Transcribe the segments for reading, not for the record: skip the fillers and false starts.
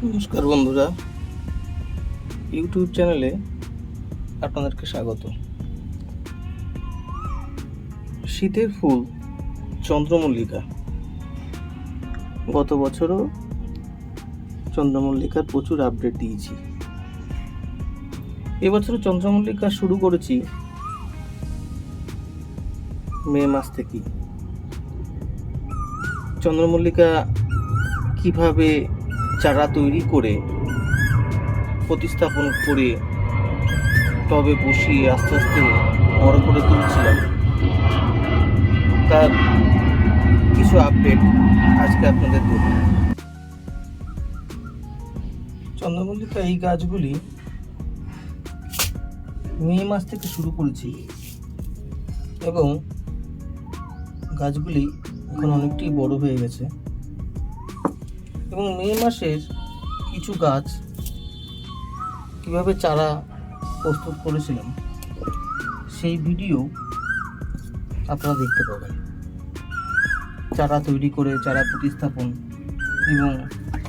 নমস্কার বন্ধুরা, ইউটিউব চ্যানেলে আপনাদেরকে স্বাগত। শীতের ফুল চন্দ্রমল্লিকা। গত বছরও চন্দ্রমল্লিকার প্রচুর আপডেট দিয়েছি। এবছরও চন্দ্রমল্লিকা শুরু করেছি মে মাস থেকেই। চন্দ্রমল্লিকা কিভাবে চারা তৈরি করে প্রতিস্থাপন করে টবে বসিয়ে আস্তে আস্তে বড় করে তুলছিলাম, তার কিছু আপডেট আজকে আপনাদের দেব। চন্দ্রমল্লিকা এই গাছগুলি মে মাস থেকে শুরু করেছি এবং গাছগুলি এখন অনেকটাই বড় হয়ে গেছে এবং মে মাসের কিছু গাছ কিভাবে চারা প্রস্তুত করেছিলাম সেই ভিডিও আপনারা দেখতে পাবেন। চারা তৈরি করে চারা প্রতিস্থাপন এবং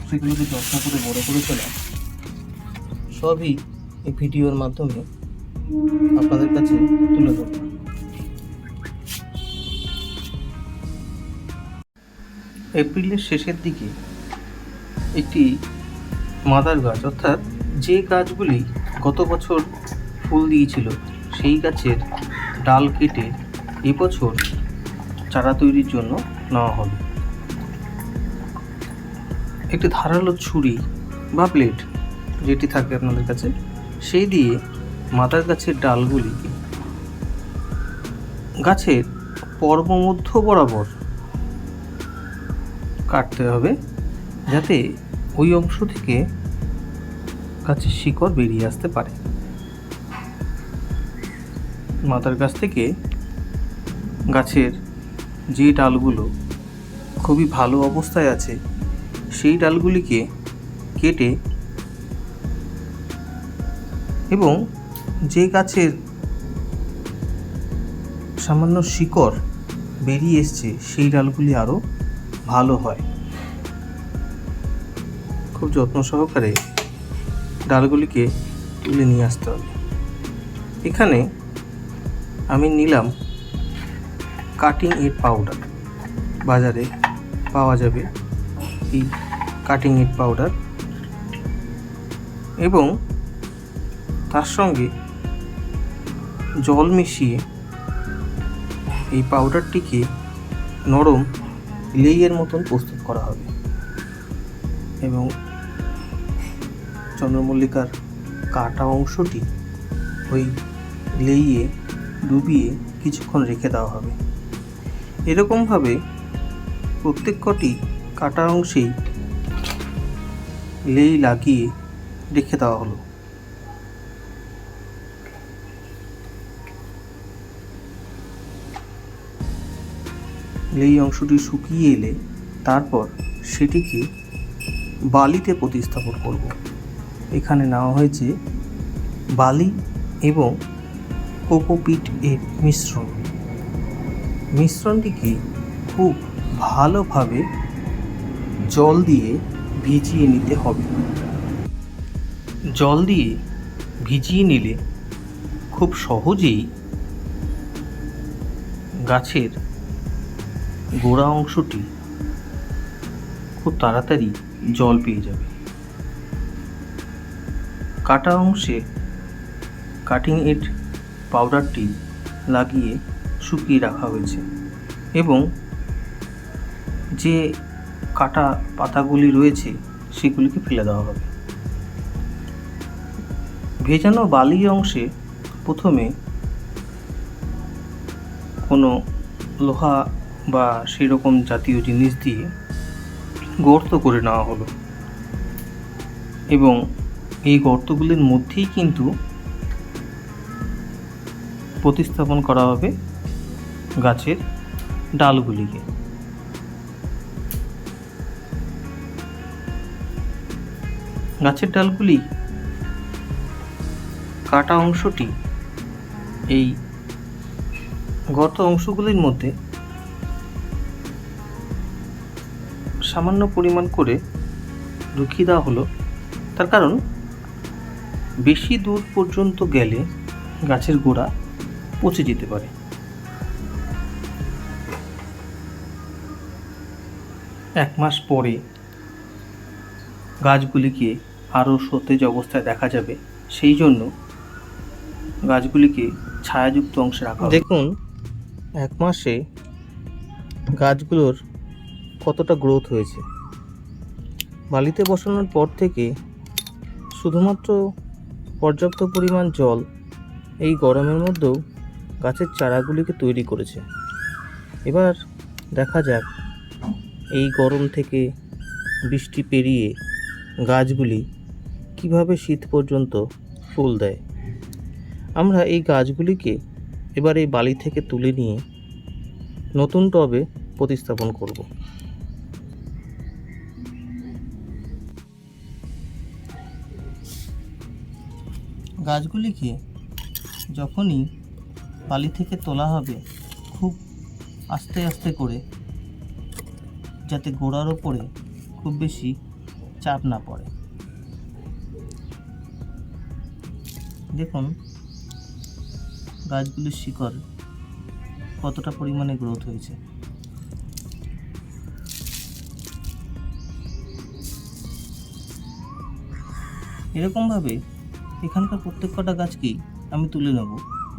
সেগুলোকে যত্ন করে বড় করে তোলা সবই এই ভিডিওর মাধ্যমে আপনাদের কাছে তুলে ধরব। এপ্রিলের শেষের দিকে একটি মাদার গাছ, অর্থাৎ যে গাছগুলি গত বছর ফুল দিয়েছিল সেই গাছের ডাল কেটে এবছর চারা তৈরির জন্য নেওয়া হবে। একটি ধারালো ছুরি বা প্লেট যেটি থাকে আপনাদের কাছে, সেই দিয়ে মাদার গাছের ডালগুলিকে গাছের পর্বমধ্য বরাবর কাটতে হবে, যাতে ওই অংশ থেকে গাছের শিকড় বেরিয়ে আসতে পারে। মাদার গাছ থেকে গাছের যে ডালগুলো খুবই ভালো অবস্থায় আছে সেই ডালগুলিকে কেটে এবং যে গাছের সামান্য শিকড় বেরিয়ে এসছে সেই ডালগুলি আরও ভালো হয়। খুব যত্ন সহকারে ডালগুলিকে তুলে নিয়ে আসতে হবে। এখানে আমি নিলাম কাটিং এড পাউডার। বাজারে পাওয়া যাবে এই কাটিং এড পাউডার এবং তার সঙ্গে জল মিশিয়ে এই পাউডারটিকে নরম লেইয়ের মতন প্রস্তুত করা হবে এবং চন্দ্রমল্লিকার কাটা অংশটি ওই লেইয়ে ডুবিয়ে কিছুক্ষণ রেখে দেওয়া হবে। এরকমভাবে প্রত্যেক কটি কাটা অংশেই লেই লাগিয়ে রেখে দেওয়া হলো। লেই অংশটি শুকিয়ে এলে তারপর সেটিকে বালিতে প্রতিস্থাপন করব। এখানে নেওয়া হয়েছে বালি এবং কোকোপিট এর মিশ্রণটিকে খুব ভালোভাবে জল দিয়ে ভিজিয়ে নিতে হবে। জল দিয়ে ভিজিয়ে নিলে খুব সহজেই গাছের গোড়া অংশটি খুব তাড়াতাড়ি জল পেয়ে যাবে। কাটা অংশে কাটিং এড পাউডারটি লাগিয়ে শুকিয়ে রাখা হয়েছে এবং যে কাটা পাতাগুলি রয়েছে সেগুলিকে ফেলে দেওয়া হবে। ভেজানো বালি অংশে প্রথমে কোনো লোহা বা সেই রকম জাতীয় জিনিস দিয়ে গর্ত করে নেওয়া হলো এবং এই গর্তগুলির মধ্যেই কিন্তু প্রতিস্থাপন করা হবে গাছের ডালগুলিকে। গাছের ডালগুলি কাটা অংশটি এই গর্ত অংশগুলির মধ্যে সামান্য পরিমাণ করে ঢুকিয়ে দেওয়া হলো তার কারণ বেশি দূর পর্যন্ত গেলে গাছের গোড়া পচে যেতে পারে। এক মাস পরে গাছগুলিকে আরও সতেজ অবস্থায় দেখা যাবে, সেই জন্য গাছগুলিকে ছায়াযুক্ত অংশে রাখা। দেখুন এক মাসে গাছগুলোর কতটা গ্রোথ হয়েছে। বালিতে বসানোর পর থেকে শুধুমাত্র পর্যাপ্ত পরিমাণ জল এই গরমের মধ্যেও গাছের চারাগুলিকে তৈরি করেছে। এবার দেখা যাক এই গরম থেকে বৃষ্টি পেরিয়ে গাছগুলি কিভাবে শীত পর্যন্ত ফুল দেয়। আমরা এই গাছগুলিকে এবার এই বালি থেকে তুলে নিয়ে নতুন টবে প্রতিস্থাপন করব। গাছগুলিকে যখনই বালি থেকে তোলা হবে খুব আস্তে আস্তে করে, যাতে গোড়ার ওপরে খুব বেশি চাপ না পড়ে। দেখুন গাছগুলির শিকড় কতটা পরিমাণে গ্রোথ হয়েছে। এরকমভাবে এখানকার প্রত্যেক কটা গাছকেই আমি তুলে নেব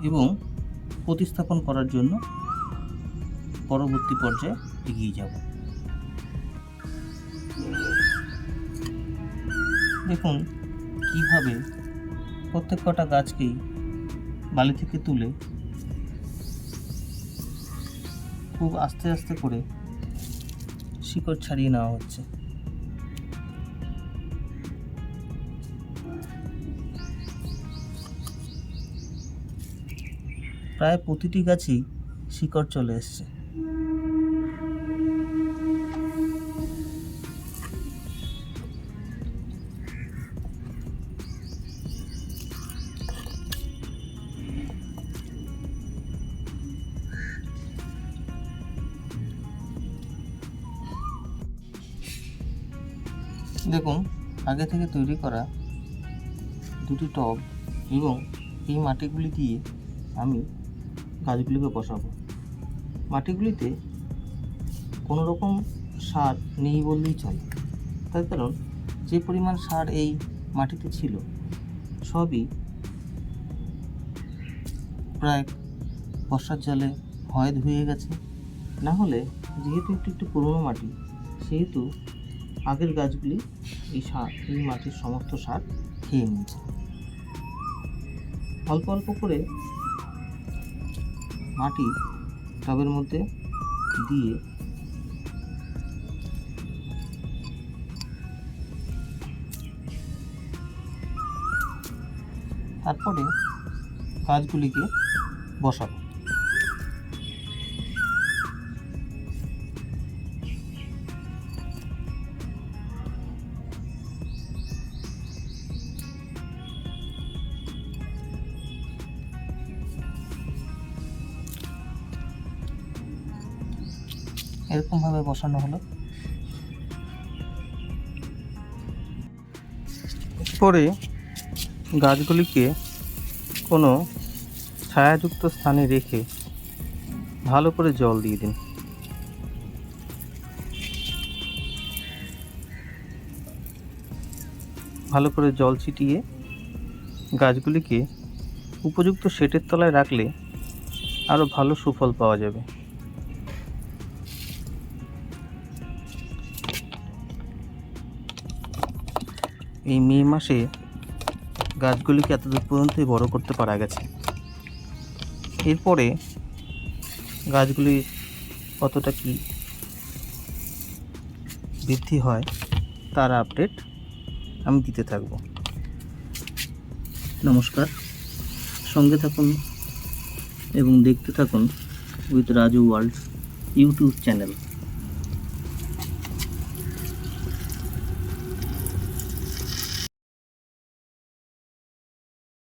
এবং প্রতিস্থাপন করার জন্য পরবর্তী পর্যায়ে এগিয়ে যাব। দেখুন কিভাবে প্রত্যেক কটা গাছকেই বালি থেকে তুলে খুব আস্তে আস্তে করে শিকড় ছাড়িয়ে নেওয়া হচ্ছে। প্রায় প্রতিটি গাছেই শিকড় চলে এসছে। দেখুন আগে থেকে তৈরি করা দুটি টব এবং এই মাটিগুলি দিয়ে আমি গাছগুলিকে বসাবো। মাটিগুলিতে কোনো রকম সার নেই বললেই চলে, তার কারণ যে পরিমাণ সার এই মাটিতে ছিল সবই প্রায় বর্ষার জলে হয় ধুয়ে গেছে। না হলে যেহেতু একটু পুরনো মাটি, সেহেতু আগের গাছগুলি এই মাটির সমস্ত সার খেয়ে নিয়েছে। অল্প অল্প করে মাটি টবের মধ্যে দিয়ে তারপরে গাছগুলিকে বসাবো। এরকমভাবে বসানো হলো। পরে গাছগুলিকে কোনো ছায়াযুক্ত স্থানে রেখে ভালো করে জল দিয়ে দিন। ভালো করে জল ছিটিয়ে গাছগুলিকে উপযুক্ত শেডের তলায় রাখলে আরও ভালো সুফল পাওয়া যাবে। এই মে মাসে গাছগুলিকে এতদূর পর্যন্তই বড় করতে পারা গেছে। এরপরে গাছগুলির কতটা কি বৃদ্ধি হয় তার আপডেট আমি দিতে থাকব। নমস্কার, সঙ্গে থাকুন এবং দেখতে থাকুন with Raju world's YouTube channel.